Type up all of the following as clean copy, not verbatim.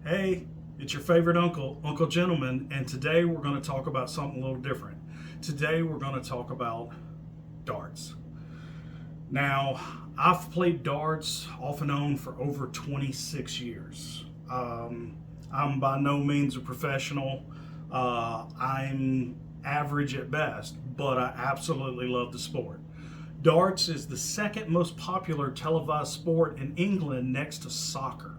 Hey, it's your favorite uncle, Uncle Gentleman, and today we're going to talk about something a little different. Today we're going to talk about darts. Now, I've played darts off and on for over 26 years. I'm by no means a professional. I'm average at best, but I absolutely love the sport. Darts is the second most popular televised sport in England next to soccer.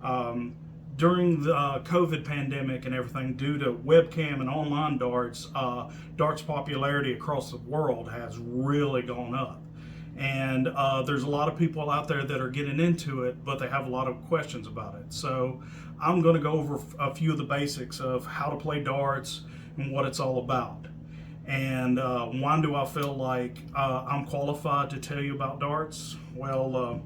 Um, During the COVID pandemic and everything, due to webcam and online darts, darts popularity across the world has really gone up. And there's a lot of people out there that are getting into it, but they have a lot of questions about it. So I'm going to go over a few of the basics of how to play darts and what it's all about. And why do I feel like I'm qualified to tell you about darts? Well,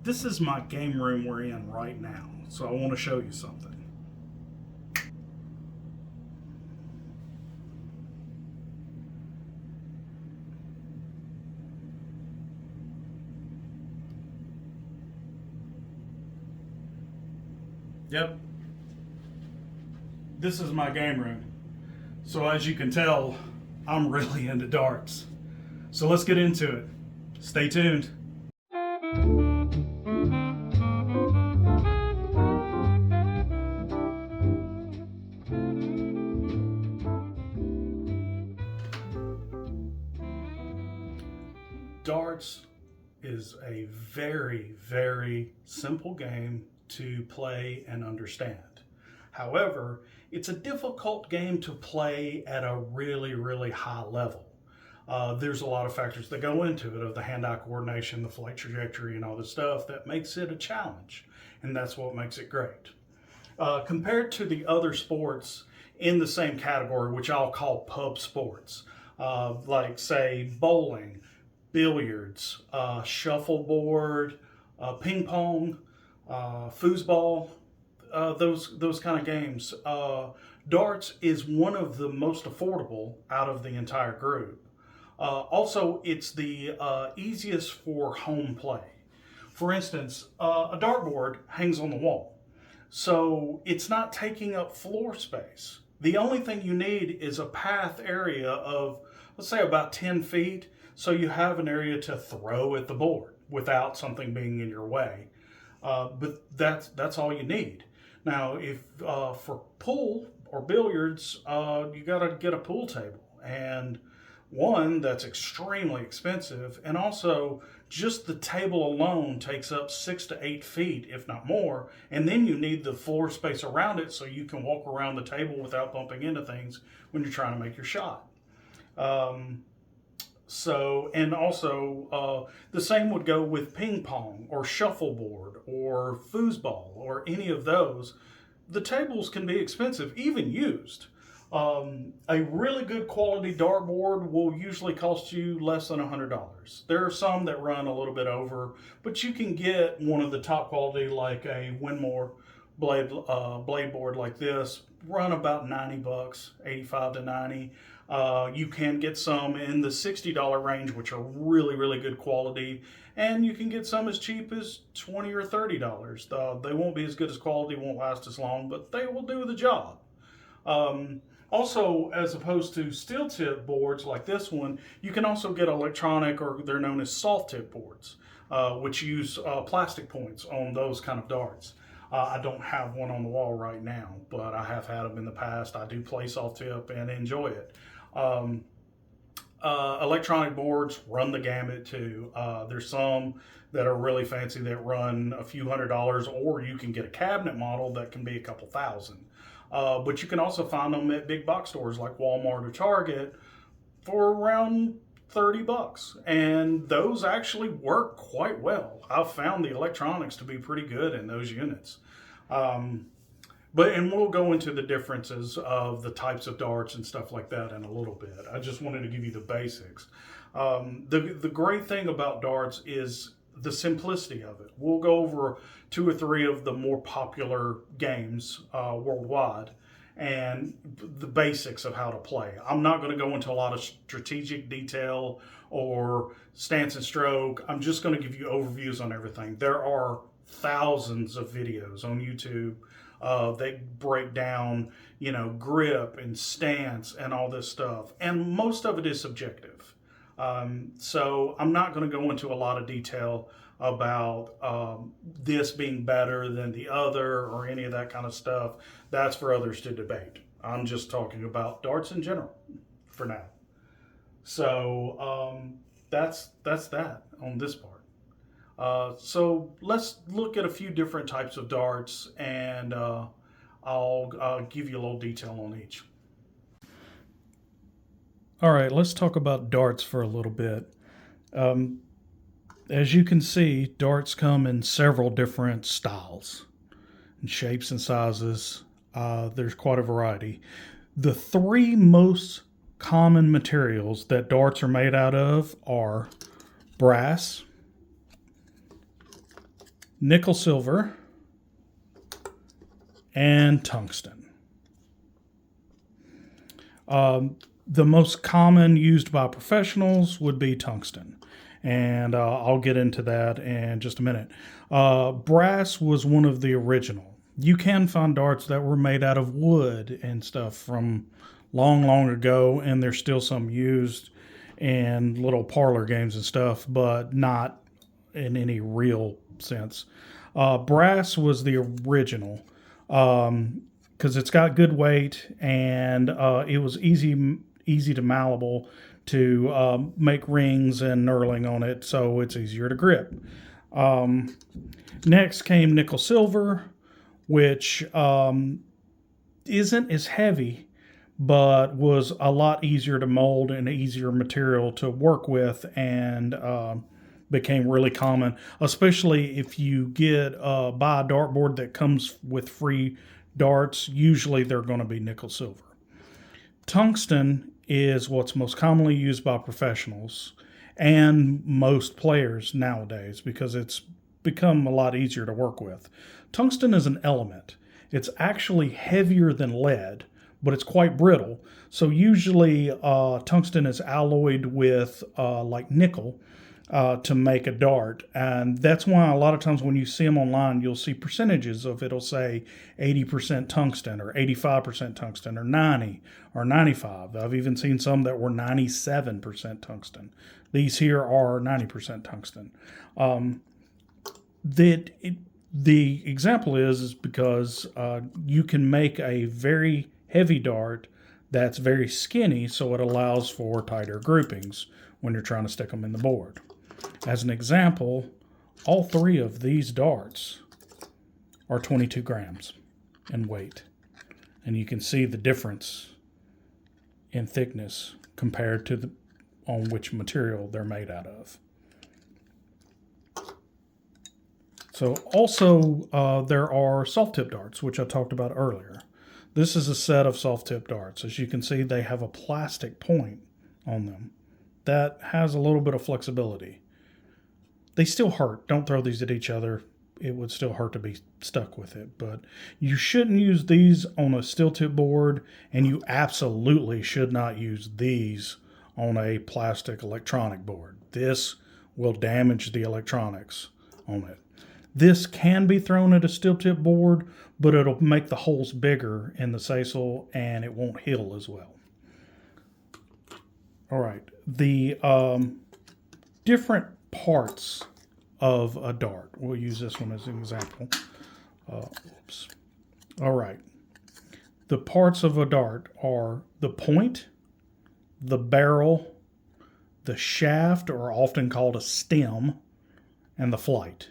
this is my game room we're in right now, so I want to show you something. Yep, this is my game room. So as you can tell, I'm really into darts. So let's get into it. Stay tuned. Darts is a very, very simple game to play and understand. However, it's a difficult game to play at a really, really high level. There's a lot of factors that go into it of the hand-eye coordination, the flight trajectory, and all this stuff that makes it a challenge, and that's what makes it great. Compared to the other sports in the same category, which I'll call pub sports, like say bowling, billiards, shuffleboard, ping pong, foosball, those kind of games. Darts is one of the most affordable out of the entire group. Also, it's the easiest for home play. For instance, a dartboard hangs on the wall, so it's not taking up floor space. The only thing you need is a path area of, let's say, about 10 feet, so you have an area to throw at the board without something being in your way. But that's all you need. Now, if for pool or billiards, you got to get a pool table, and one that's extremely expensive, and also just the table alone takes up 6 to 8 feet, if not more, and then you need the floor space around it so you can walk around the table without bumping into things when you're trying to make your shot. Um, and also, the same would go with ping pong or shuffleboard or foosball or any of those. The tables can be expensive, even used. A really good quality dartboard will usually cost you less than $100. There are some that run a little bit over, but you can get one of the top quality, like a Winmore blade board like this, run about $90, 85 to 90. You can get some in the $60 range, which are really, really good quality, and you can get some as cheap as $20 or $30. They won't be as good as quality, won't last as long, but they will do the job. Also, as opposed to steel tip boards like this one, you can also get electronic, or they're known as soft tip boards, which use plastic points on those kind of darts. I don't have one on the wall right now, but I have had them in the past. I do play soft tip and enjoy it. Um, Electronic boards run the gamut too. There's some that are really fancy that run a few $100s, or you can get a cabinet model that can be a couple thousand. But you can also find them at big box stores like Walmart or Target for around $30, and those actually work quite well. I've found the electronics to be pretty good in those units. Um, and we'll go into the differences of the types of darts and stuff like that in a little bit. I just wanted to give you the basics. The great thing about darts is the simplicity of it. We'll go over two or three of the more popular games worldwide and the basics of how to play. I'm not going to go into a lot of strategic detail or stance and stroke. I'm just going to give you overviews on everything. There are thousands of videos on YouTube. They break down, grip and stance and all this stuff. And most of it is subjective. So I'm not going to go into a lot of detail about this being better than the other or any of that kind of stuff. That's for others to debate. I'm just talking about darts in general for now. So that's that on this part. So let's look at a few different types of darts, and I'll give you a little detail on each. All right, let's talk about darts for a little bit. As you can see, darts come in several different styles and shapes and sizes. There's quite a variety. The three most common materials that darts are made out of are brass, nickel silver, and tungsten. The most common used by professionals would be tungsten, and I'll get into that in just a minute. Brass was one of the original. You can find darts that were made out of wood and stuff from long ago, and there's still some used in little parlor games and stuff, but not in any real sense. Brass was the original because it's got good weight, and it was easy to malleable to make rings and knurling on it, so it's easier to grip. Next came nickel silver, which isn't as heavy, but was a lot easier to mold and easier material to work with, and became really common, especially if you get buy a dartboard that comes with free darts. Usually they're going to be nickel silver. Tungsten is what's most commonly used by professionals and most players nowadays because it's become a lot easier to work with. Tungsten is an element. It's actually heavier than lead, but it's quite brittle. So usually tungsten is alloyed with like nickel to make a dart. And that's why a lot of times when you see them online, you'll see percentages of it'll say 80% tungsten or 85% tungsten or 90 or 95. I've even seen some that were 97% tungsten. These here are 90% tungsten. The example is because you can make a very heavy dart that's very skinny, so it allows for tighter groupings when you're trying to stick them in the board. As an example, all three of these darts are 22 grams in weight, and you can see the difference in thickness compared to on which material they're made out of. So also there are soft tip darts, which I talked about earlier. This is a set of soft tip darts. As you can see, they have a plastic point on them that has a little bit of flexibility. They still hurt. Don't throw these at each other. It would still hurt to be stuck with it. But you shouldn't use these on a steel tip board, and you absolutely should not use these on a plastic electronic board. This will damage the electronics on it. This can be thrown at a steel tip board, but it'll make the holes bigger in the sisal and it won't heal as well. All right, the different parts of a dart. We'll use this one as an example. Oops. All right, the parts of a dart are the point, the barrel, the shaft, or often called a stem, and the flight.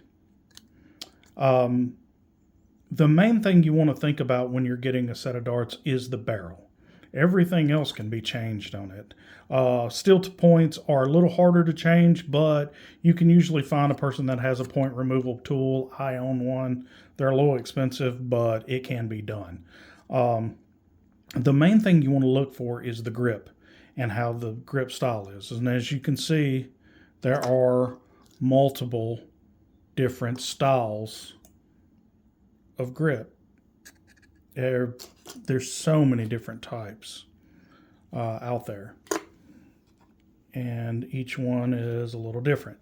The main thing you want to think about when you're getting a set of darts is the barrel. Everything else can be changed on it. Steel points are a little harder to change, but you can usually find a person that has a point removal tool. I own one. They're a little expensive, but it can be done. The main thing you want to look for is the grip and how the grip style is. And as you can see, there are multiple different styles of grip. There's so many different types out there, and each one is a little different.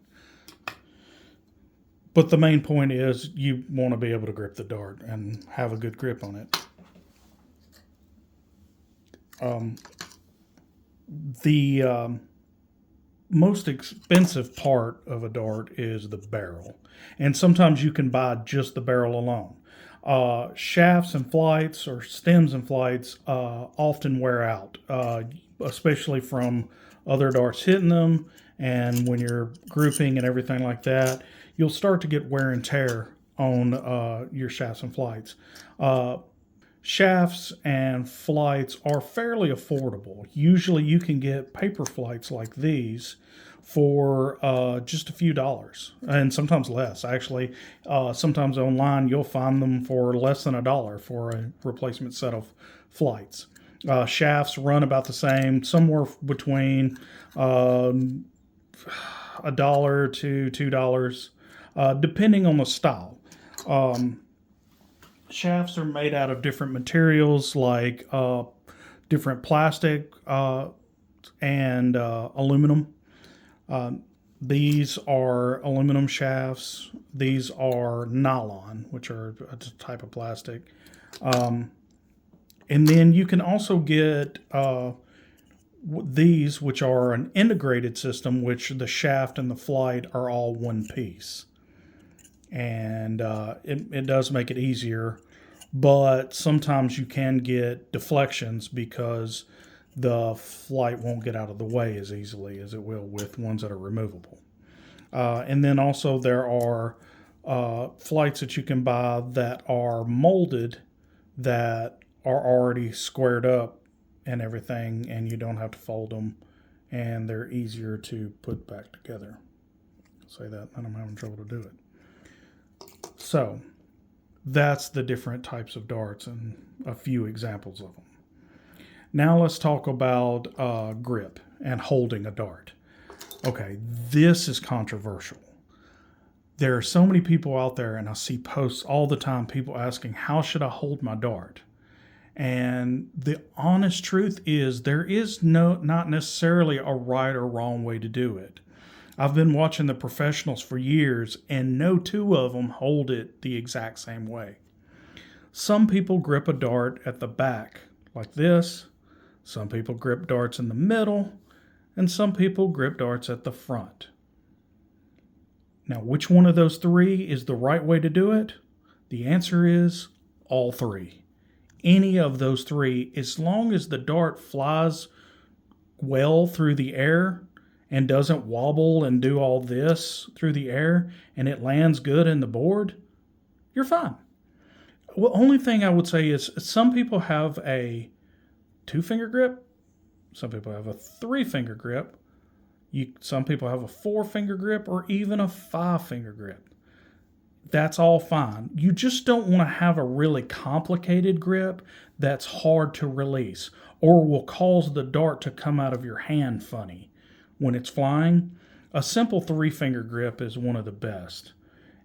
But the main point is you want to be able to grip the dart and have a good grip on it. The most expensive part of a dart is the barrel. And sometimes you can buy just the barrel alone. Shafts and flights or stems and flights often wear out, especially from other darts hitting them. And when you're grouping and everything like that, you'll start to get wear and tear on your shafts and flights. Shafts and flights are fairly affordable. Usually you can get paper flights like these for just a few dollars, and sometimes less. Actually, sometimes online you'll find them for less than $1 for a replacement set of flights. Shafts run about the same, somewhere between $1 to $2, depending on the style. Shafts are made out of different materials like different plastic and aluminum. These are aluminum shafts. These are nylon, which are a type of plastic. And then you can also get these, which are an integrated system, which the shaft and the flight are all one piece. And it does make it easier, but sometimes you can get deflections because the flight won't get out of the way as easily as it will with ones that are removable. And then also there are flights that you can buy that are molded, that are already squared up and everything, and you don't have to fold them, and they're easier to put back together. I'll say that, and I'm having trouble to do it. So that's the different types of darts and a few examples of them. Now let's talk about grip and holding a dart. Okay, this is controversial. There are so many people out there, and I see posts all the time, people asking, how should I hold my dart? And the honest truth is there is not necessarily a right or wrong way to do it. I've been watching the professionals for years, and no two of them hold it the exact same way. Some people grip a dart at the back like this. Some people grip darts in the middle, and some people grip darts at the front. Now, which one of those three is the right way to do it? The answer is all three. Any of those three, as long as the dart flies well through the air and doesn't wobble and do all this through the air, and it lands good in the board, you're fine. Well, only thing I would say is some people have a 2-finger grip. Some people have a 3-finger grip. Some people have a 4-finger grip or even a 5-finger grip. That's all fine. You just don't want to have a really complicated grip that's hard to release or will cause the dart to come out of your hand funny when it's flying. A simple 3-finger grip is one of the best.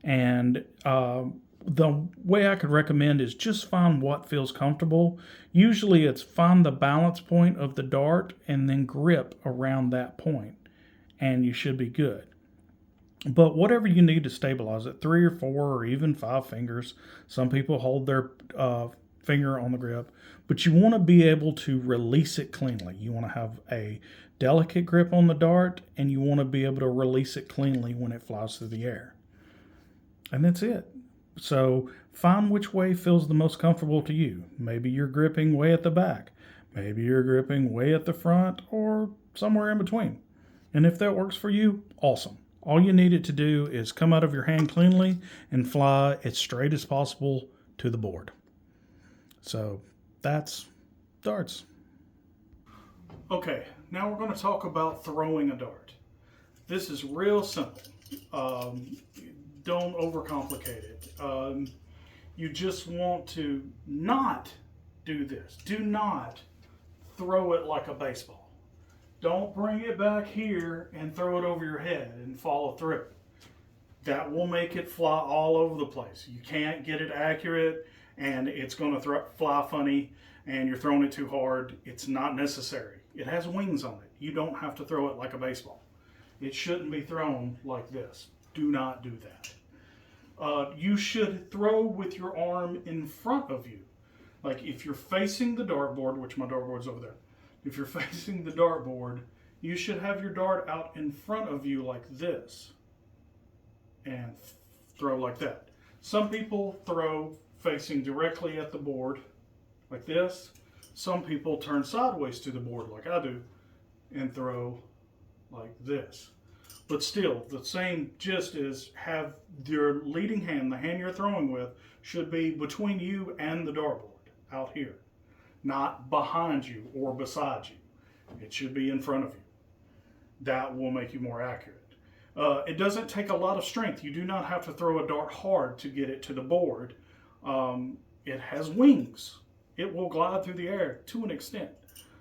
And the way I could recommend is just find what feels comfortable. Usually it's find the balance point of the dart and then grip around that point, and you should be good. But whatever you need to stabilize it, 3 or 4 or even 5 fingers. Some people hold their finger on the grip, but you want to be able to release it cleanly. You want to have a delicate grip on the dart, and you want to be able to release it cleanly when it flies through the air. And that's it. So find which way feels the most comfortable to you. Maybe you're gripping way at the back. Maybe you're gripping way at the front, or somewhere in between. And if that works for you, awesome. All you need it to do is come out of your hand cleanly and fly as straight as possible to the board. So that's darts. Okay, now we're going to talk about throwing a dart. This is real simple. Don't overcomplicate it. You just want to not do this. Do not throw it like a baseball. Don't bring it back here and throw it over your head and follow through. That will make it fly all over the place. You can't get it accurate, and it's going to fly funny, and you're throwing it too hard. It's not necessary. It has wings on it. You don't have to throw it like a baseball. It shouldn't be thrown like this. Do not do that. You should throw with your arm in front of you. Like if you're facing the dartboard, which my dartboard's over there. If you're facing the dartboard, you should have your dart out in front of you like this and throw like that. Some people throw facing directly at the board like this. Some people turn sideways to the board like I do and throw like this. But still, the same gist is have your leading hand, the hand you're throwing with, should be between you and the dartboard out here, not behind you or beside you. It should be in front of you. That will make you more accurate. It doesn't take a lot of strength. You do not have to throw a dart hard to get it to the board. It has wings. It will glide through the air to an extent.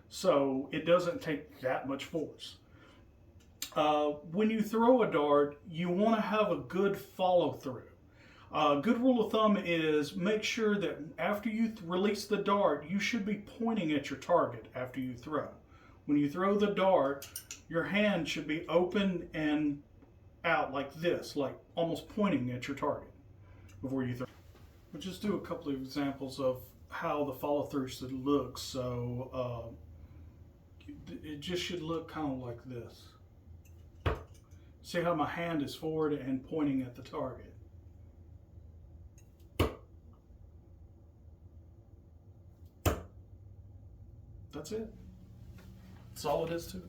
So it doesn't take that much force. When you throw a dart, you want to have a good follow through. A good rule of thumb is make sure that after you release the dart, you should be pointing at your target after you throw. When you throw the dart, your hand should be open and out like this, like almost pointing at your target before you throw. We'll just do a couple of examples of how the follow through should look. So it just should look kind of like this. See how my hand is forward and pointing at the target. That's it. That's all it is to it.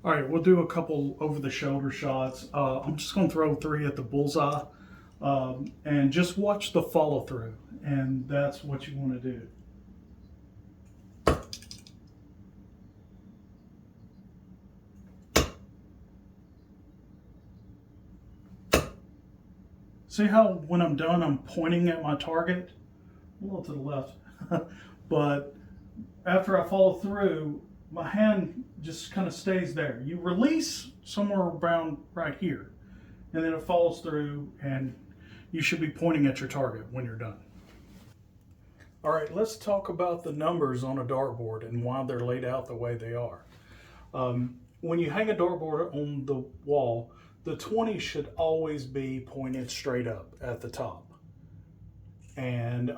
All right, we'll do a couple over the shoulder shots. I'm just gonna throw 3 at the bullseye and just watch the follow through. And that's what you wanna do. See how when I'm done, I'm pointing at my target? A little to the left. But after I follow through, my hand just kind of stays there. You release somewhere around right here, and then it follows through, and you should be pointing at your target when you're done. All right, let's talk about the numbers on a dartboard and why they're laid out the way they are. When you hang a dartboard on the wall, the 20 should always be pointed straight up at the top. And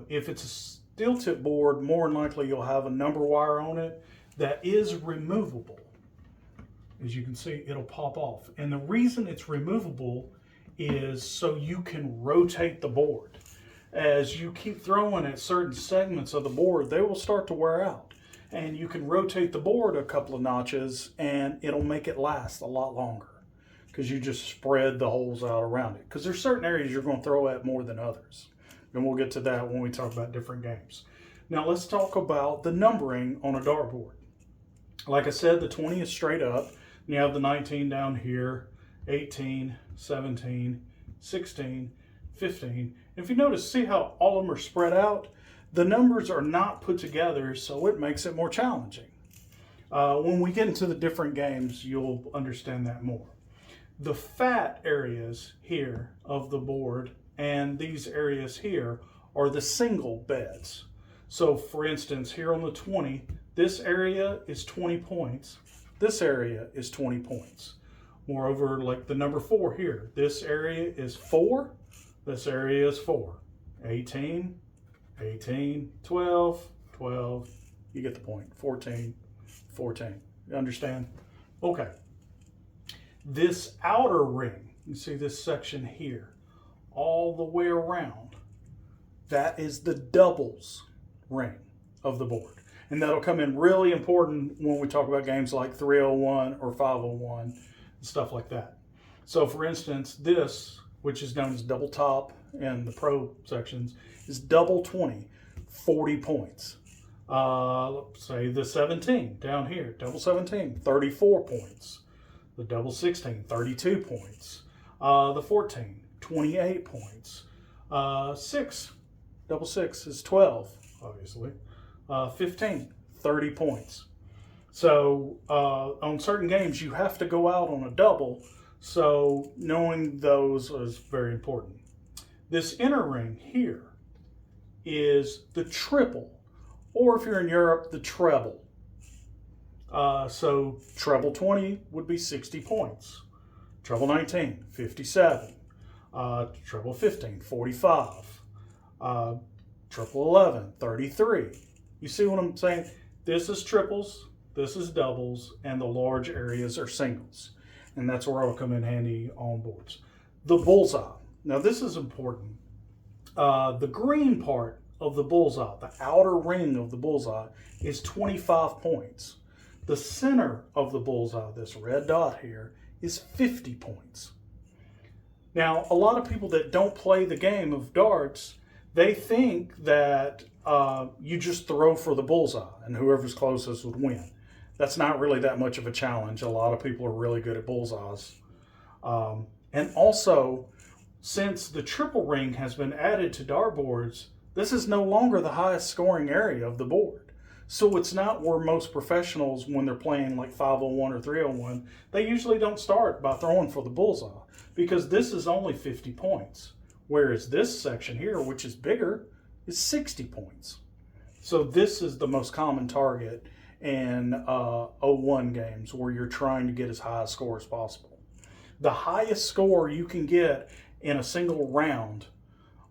if it's a steel tip board, more than likely you'll have a number wire on it that is removable. As you can see, it'll pop off. And the reason it's removable is so you can rotate the board. As you keep throwing at certain segments of the board, they will start to wear out. And you can rotate the board a couple of notches and it'll make it last a lot longer because you just spread the holes out around it. Because there's certain areas you're going to throw at more than others. And we'll get to that when we talk about different games. Now let's talk about the numbering on a dartboard. Like I said, the 20 is straight up. You have the 19 down here, 18, 17, 16, 15. If you notice, see how all of them are spread out? The numbers are not put together, so it makes it more challenging. When we get into the different games, you'll understand that more. The fat areas here of the board and these areas here are the single beds. So for instance, here on the 20, this area is 20 points. This area is 20 points. Moreover, like the number 4 here, this area is 4, this area is 4. 18, 18, 12, 12, you get the point. 14, 14. You understand? Okay. This outer ring, you see this section here, all the way around, that is the doubles ring of the board. And that'll come in really important when we talk about games like 301 or 501 and stuff like that. So for instance, this, which is known as double top in the pro sections, is double 20, 40 points. Let's say the 17 down here, double 17, 34 points. The double 16, 32 points. The 14, 28 points. 6, double 6 is 12, obviously. 15, 30 points. So on certain games, you have to go out on a double. So knowing those is very important. This inner ring here is the triple, or if you're in Europe, the treble. So treble 20 would be 60 points. Treble 19, 57. triple 15, 45, triple 11, 33. You see what I'm saying? This is triples, this is doubles, and the large areas are singles. And that's where it'll come in handy on boards. The bullseye. Now this is important. The green part of the bullseye, the outer ring of the bullseye, is 25 points. The center of the bullseye, this red dot here, is 50 points. Now, a lot of people that don't play the game of darts, they think that you just throw for the bullseye and whoever's closest would win. That's not really that much of a challenge. A lot of people are really good at bullseyes. And also, since the triple ring has been added to dartboards, this is no longer the highest scoring area of the board. So it's not where most professionals, when they're playing like 501 or 301, they usually don't start by throwing for the bullseye because this is only 50 points. Whereas this section here, which is bigger, is 60 points. So this is the most common target in 01 games where you're trying to get as high a score as possible. The highest score you can get in a single round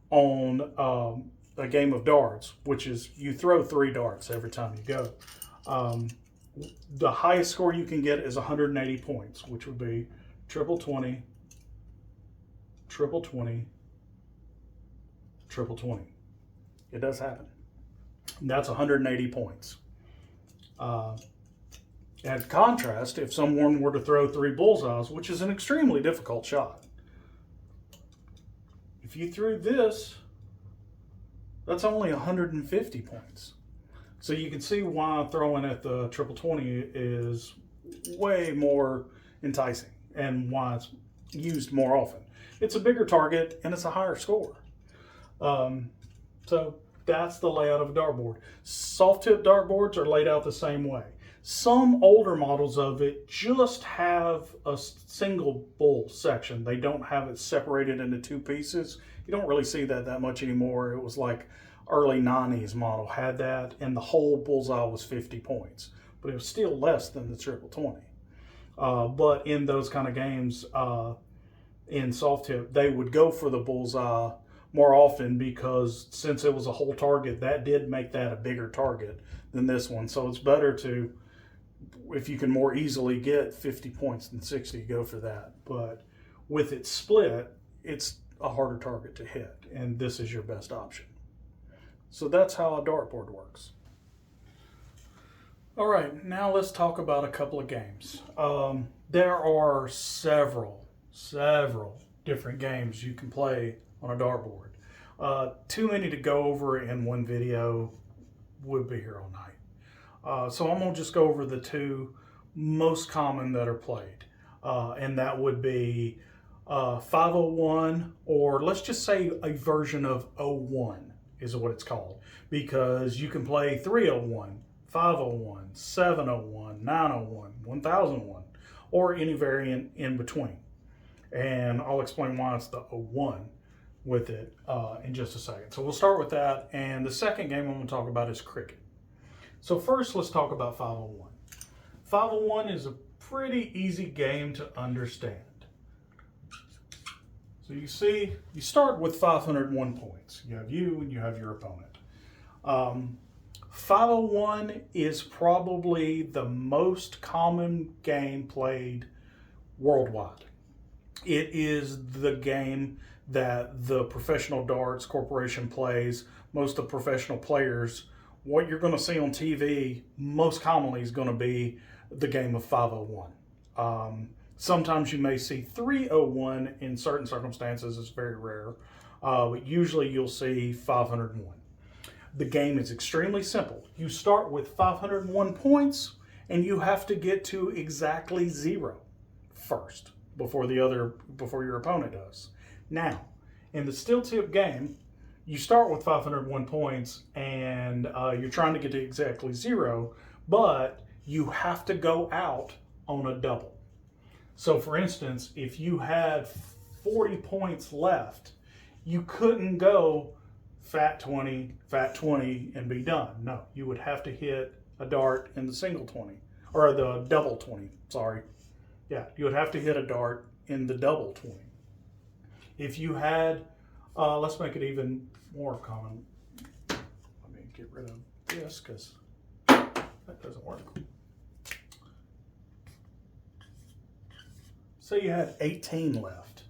on a game of darts, which is you throw 3 darts every time you go. The highest score you can get is 180 points, which would be triple 20, triple 20, triple 20. It does happen. And that's 180 points. In contrast, if someone were to throw 3 bullseyes, which is an extremely difficult shot, if you threw this, that's only 150 points. So you can see why throwing at the triple 20 is way more enticing and why it's used more often. It's a bigger target and it's a higher score. So that's the layout of a dartboard. Soft tip dartboards are laid out the same way. Some older models of it just have a single bull section. They don't have it separated into 2 pieces. You don't really see that much anymore. It was like early 90s model had that, and the whole bullseye was 50 points. But it was still less than the triple 20. But in those kind of games, in soft tip, they would go for the bullseye more often because since it was a whole target, that did make that a bigger target than this one. So it's better to, if you can more easily get 50 points than 60, go for that. But with it split, it's a harder target to hit, and this is your best option. So that's how a dartboard works. All right, now let's talk about a couple of games. There are several different games you can play on a dartboard. Too many to go over in one video, would be here all night. So I'm gonna just go over the 2 most common that are played. And that would be 501, or let's just say a version of 01 is what it's called, because you can play 301, 501, 701, 901, 1001, or any variant in between. And I'll explain why it's the 01 with it in just a second. So we'll start with that. And the second game I'm going to talk about is cricket. So first, let's talk about 501. 501 is a pretty easy game to understand. So you see, you start with 501 points. You have you and you have your opponent. 501 is probably the most common game played worldwide. It is the game that the Professional Darts Corporation plays. Most of the professional players, what you're going to see on TV most commonly is going to be the game of 501. Sometimes you may see 301 in certain circumstances. It's very rare. But usually you'll see 501. The game is extremely simple. You start with 501 points and you have to get to exactly 0 first before your opponent does. Now, in the steel tip game, you start with 501 points and you're trying to get to exactly 0, but you have to go out on a double. So for instance, if you had 40 points left, you couldn't go fat 20, and be done. No, you would have to hit a dart in the single 20, or the double 20, sorry. Yeah, you would have to hit a dart in the double 20. If you had, let's make it even more common. Let me get rid of this because that doesn't work. Say you had 18 left.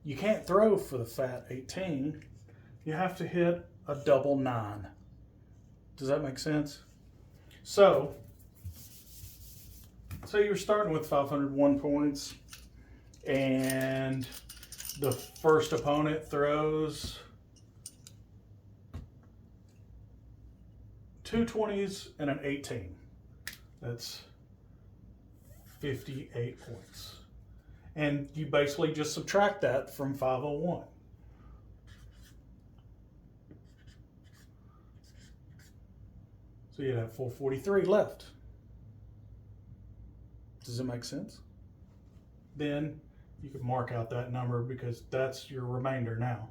You can't throw for the fat 18. You have to hit a double 9. Does that make sense? So, say you're starting with 501 points and the first opponent throws 2 20s and an 18. That's 58 points. And you basically just subtract that from 501. So you'd have 443 left. Does it make sense? Then you could mark out that number because that's your remainder now.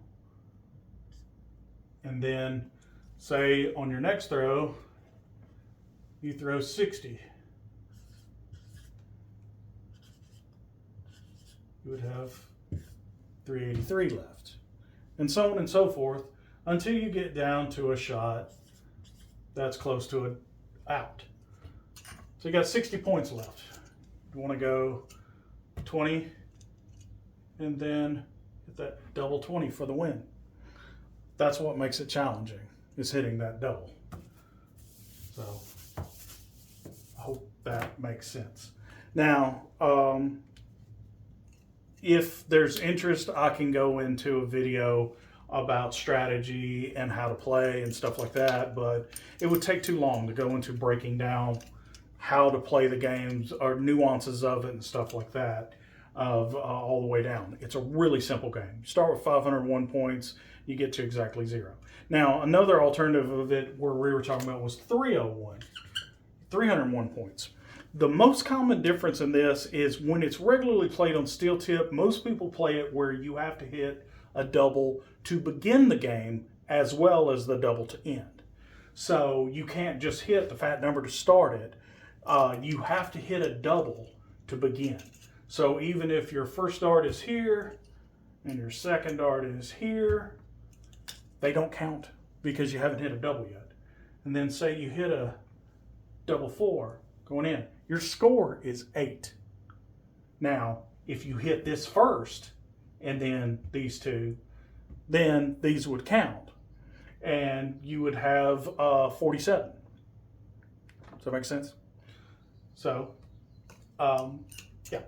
And then say on your next throw, you throw 60. You would have 383 left. And so on and so forth until you get down to a shot that's close to an out. So you got 60 points left. You want to go 20 and then hit that double 20 for the win. That's what makes it challenging, is hitting that double. So I hope that makes sense. Now, if there's interest, I can go into a video about strategy and how to play and stuff like that, but it would take too long to go into breaking down how to play the games or nuances of it and stuff like that of all the way down. It's a really simple game. You start with 501 points, you get to exactly 0. Now, another alternative of it where we were talking about was 301 points. The most common difference in this is when it's regularly played on steel tip, most people play it where you have to hit a double to begin the game as well as the double to end. So you can't just hit the fat number to start it. You have to hit a double to begin. So even if your first dart is here and your second dart is here, they don't count because you haven't hit a double yet. And then say you hit a double 4 going in, your score is 8. Now, if you hit this first and then these two, then these would count and you would have 47. Does that make sense? So, yeah,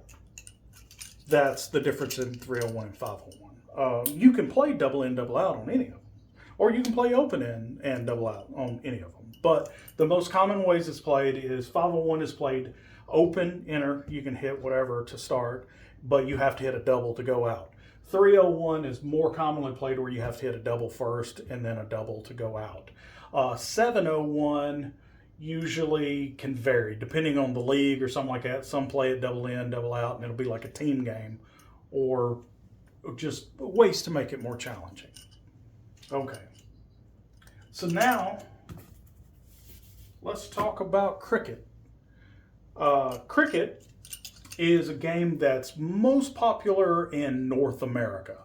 that's the difference in 301 and 501. You can play double in, double out on any of them, or you can play open in and double out on any of them. But the most common ways it's played is 501 is played open, enter, you can hit whatever to start, but you have to hit a double to go out. 301 is more commonly played where you have to hit a double first and then a double to go out. 701 usually can vary depending on the league or something like that. Some play it double in, double out, and it'll be like a team game or just ways to make it more challenging. Okay, so now let's talk about cricket. Cricket is a game that's most popular in North America.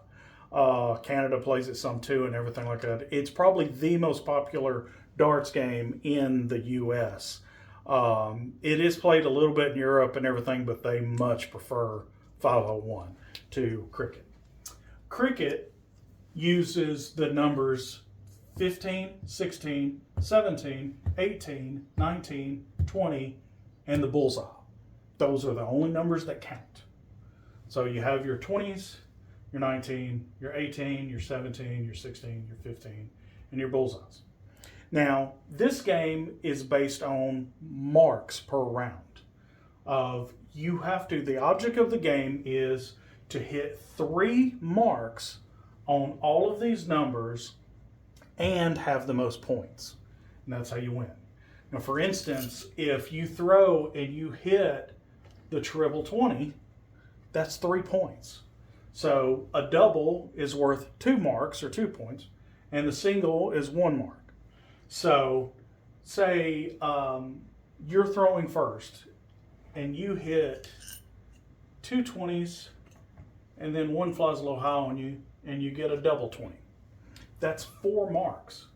Canada plays it some too and everything like that. It's probably the most popular darts game in the US. It is played a little bit in Europe and everything, but they much prefer 501 to cricket. Cricket uses the numbers 15, 16, 17, 18, 19, 20, and the bullseye. Those are the only numbers that count. So you have your 20s, your 19, your 18, your 17, your 16, your 15, and your bullseyes. Now, this game is based on marks per round. The object of the game is to hit 3 marks on all of these numbers and have the most points. And that's how you win. Now, for instance, if you throw and you hit the triple 20, that's 3 points. So a double is worth 2 marks or 2 points, and the single is 1 mark. So say you're throwing first and you hit 2 20s and then one flies a little high on you, and you get a double 20. That's 4 marks.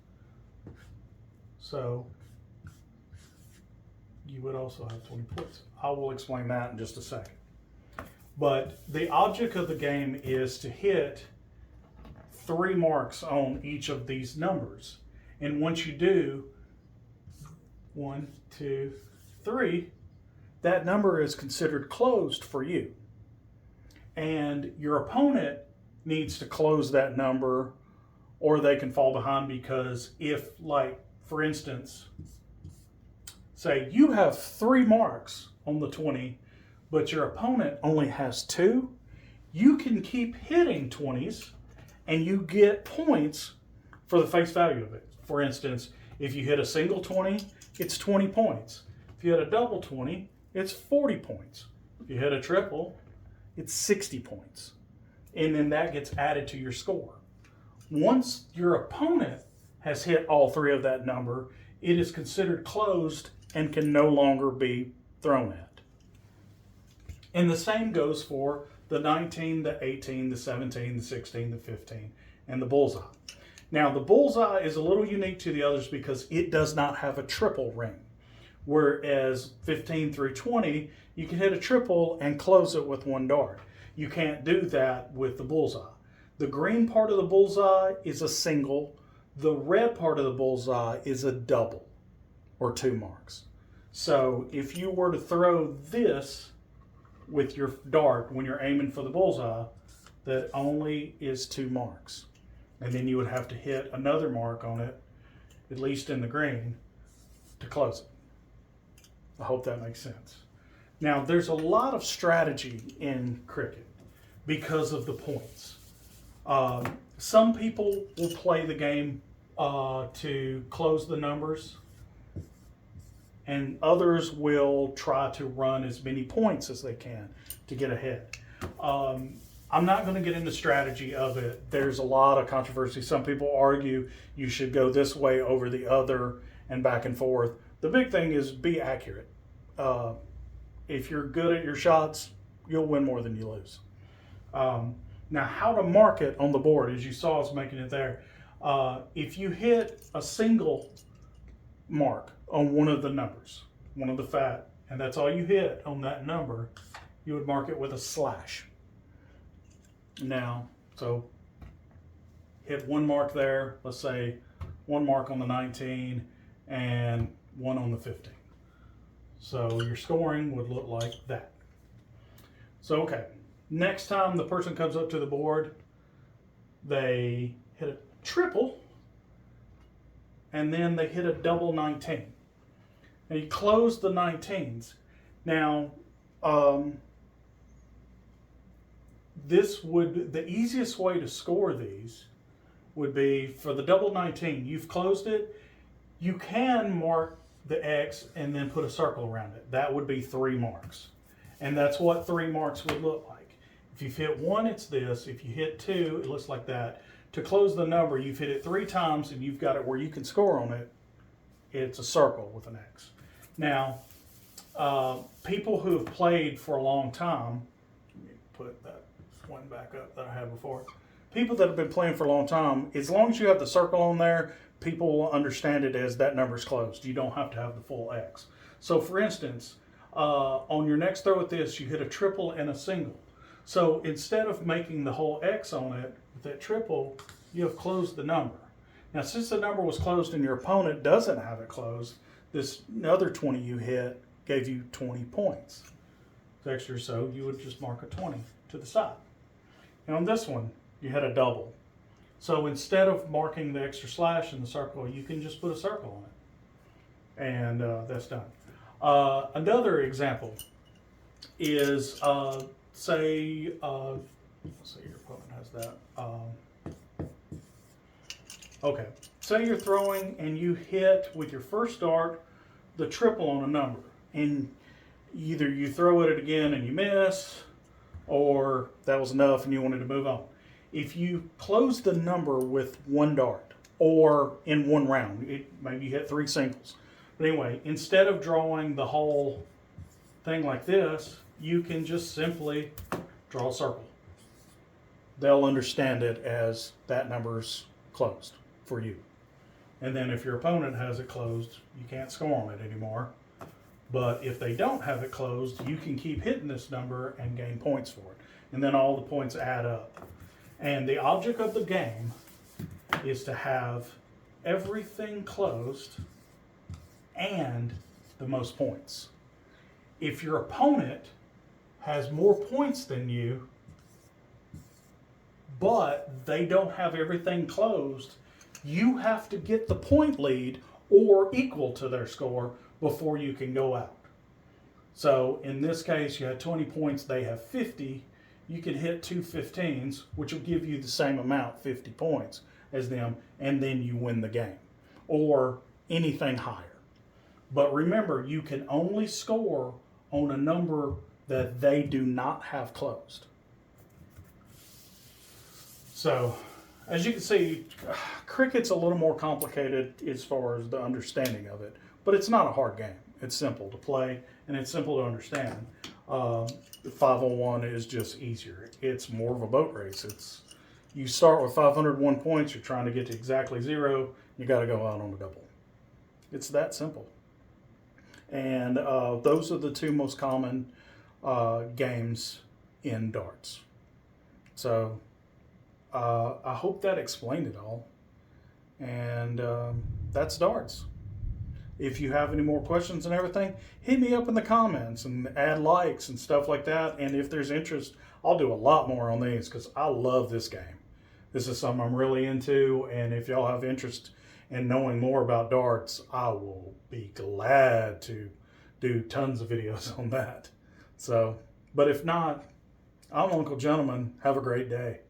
So you would also have 20 points. I will explain that in just a second. But the object of the game is to hit 3 marks on each of these numbers. And once you do 1, 2, 3, that number is considered closed for you. And your opponent needs to close that number, or they can fall behind, because if, like, for instance, say you have 3 marks on the 20, but your opponent only has 2, you can keep hitting 20s and you get points for the face value of it. For instance, if you hit a single 20, it's 20 points. If you hit a double 20, it's 40 points. If you hit a triple, it's 60 points. And then that gets added to your score. Once your opponent has hit all 3 of that number, it is considered closed and can no longer be thrown at. And the same goes for the 19, the 18, the 17, the 16, the 15, and the bullseye. Now, the bullseye is a little unique to the others because it does not have a triple ring. Whereas 15 through 20, you can hit a triple and close it with 1 dart. You can't do that with the bullseye. The green part of the bullseye is a single. The red part of the bullseye is a double, or 2 marks. So if you were to throw this with your dart when you're aiming for the bullseye, that only is 2 marks. And then you would have to hit another mark on it, at least in the green, to close it. I hope that makes sense. Now, there's a lot of strategy in cricket because of the points. Some people will play the game to close the numbers, and others will try to run as many points as they can to get ahead. I'm not going to get into strategy of it. There's a lot of controversy. Some people argue you should go this way over the other and back and forth. The big thing is be accurate. If you're good at your shots, you'll win more than you lose. Now, how to mark it on the board, as you saw us making it there. If you hit a single mark on one of the numbers, one of the fat, and that's all you hit on that number, you would mark it with a slash. Now, so hit 1 mark there, let's say 1 mark on the 19 and 1 on the 15. So your scoring would look like that. So, okay, next time the person comes up to the board, they hit a triple, and then they hit a double 19. And you close the 19s. Now, the easiest way to score these would be for the double 19. You've closed it. You can mark the X and then put a circle around it. That would be 3 marks. And that's what 3 marks would look like. If you've hit 1, it's this. If you hit 2, it looks like that. To close the number, you've hit it 3 times and you've got it where you can score on it. It's a circle with an X. Now, people who have played for a long time, let me put that one back up that I had before. People that have been playing for a long time, as long as you have the circle on there, people will understand it as that number's closed. You don't have to have the full X. So for instance, on your next throw with this, you hit a triple and a single. So instead of making the whole X on it with that triple, you have closed the number. Now, since the number was closed and your opponent doesn't have it closed, this other 20 you hit gave you 20 points. Extra, so you would just mark a 20 to the side. And on this one, you had a double. So instead of marking the extra slash in the circle, you can just put a circle on it. And that's done. Another example is, say your opponent has that. Okay, say you're throwing and you hit with your first dart the triple on a number. And either you throw it again and you miss, or that was enough and you wanted to move on. If you close the number with 1 dart, or in 1 round, maybe you hit 3 singles. But anyway, instead of drawing the whole thing like this, you can just simply draw a circle. they'll understand it as that number's closed for you. And then if your opponent has it closed, you can't score on it anymore. But if they don't have it closed, you can keep hitting this number and gain points for it. And then all the points add up. And the object of the game is to have everything closed and the most points. If your opponent has more points than you, but they don't have everything closed, you have to get the point lead or equal to their score before you can go out. So in this case, you had 20 points, they have 50. You can hit two 15s, which will give you the same amount, 50 points, as them, and then you win the game, or anything higher. But remember, you can only score on a number that they do not have closed. So, as you can see, cricket's a little more complicated as far as the understanding of it, but it's not a hard game. It's simple to play, and it's simple to understand. 501 is just easier. It's more of a boat race. You start with 501 points, you're trying to get to exactly 0, you got to go out on a double. It's that simple. And those are the two most common games in darts. So I hope that explained it all. And that's darts. If you have any more questions and everything, hit me up in the comments and add likes and stuff like that. And if there's interest, I'll do a lot more on these because I love this game. This is something I'm really into. And if y'all have interest in knowing more about darts, I will be glad to do tons of videos on that. So, but if not, I'm Uncle Gentleman. Have a great day.